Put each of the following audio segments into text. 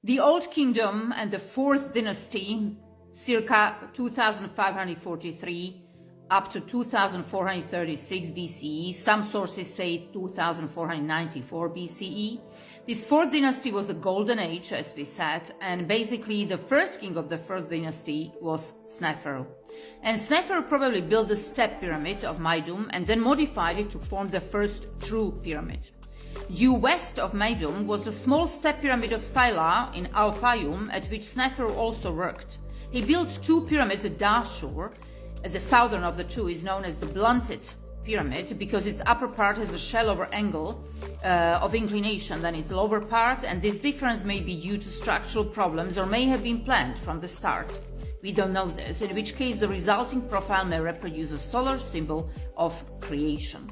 The Old Kingdom and the Fourth Dynasty, circa 2543 up to 2436 BCE, some sources say 2494 BCE. This Fourth Dynasty was the Golden Age, as we said, and basically the first king of the Fourth Dynasty was Snefer. And Snefer probably built the step pyramid of Meidum and then modified it to form the first true pyramid. Due west of Meidum was the small step pyramid of Sila in Al Fayum, at which Snefer also worked. He built two pyramids at Dashur. The southern of the two is known as the blunted pyramid because its upper part has a shallower angle of inclination than its lower part, and this difference may be due to structural problems or may have been planned from the start. We don't know this, in which case the resulting profile may reproduce a solar symbol of creation.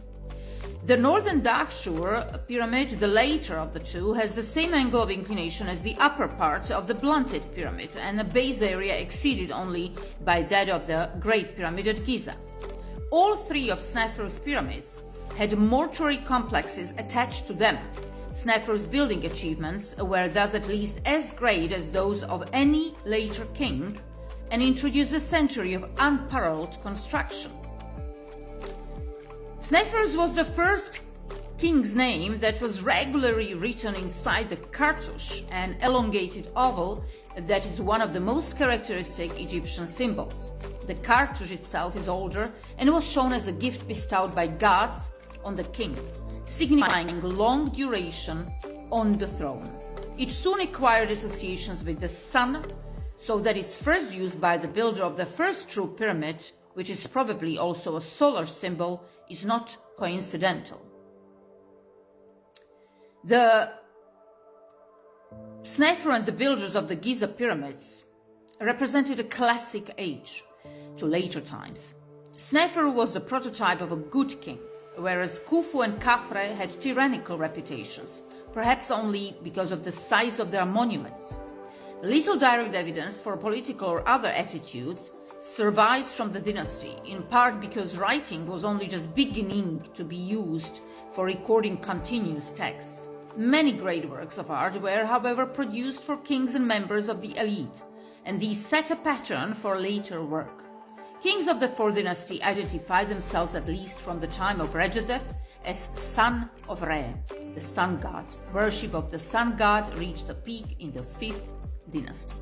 The northern Dashur pyramid, the later of the two, has the same angle of inclination as the upper part of the blunted pyramid and a base area exceeded only by that of the Great Pyramid at Giza. All three of Snefer's pyramids had mortuary complexes attached to them. Snefer's building achievements were thus at least as great as those of any later king and introduced a century of unparalleled construction. Snefer's was the first king's name that was regularly written inside the cartouche, an elongated oval that is one of the most characteristic Egyptian symbols. The cartouche itself is older and was shown as a gift bestowed by gods on the king, signifying long duration on the throne. It soon acquired associations with the sun, so that its first use by the builder of the first true pyramid, which is probably also a solar symbol, is not coincidental. The Snefer and the builders of the Giza pyramids represented a classic age to later times. Snefer was the prototype of a good king, whereas Khufu and Khafre had tyrannical reputations, perhaps only because of the size of their monuments. Little direct evidence for political or other attitudes survives from the dynasty, in part because writing was only just beginning to be used for recording continuous texts. Many great works of art were, however, produced for kings and members of the elite, and these set a pattern for later work. Kings of the Fourth Dynasty identified themselves, at least from the time of Rejedef, as son of Re, the sun god. Worship of the sun god reached a peak in the Fifth Dynasty.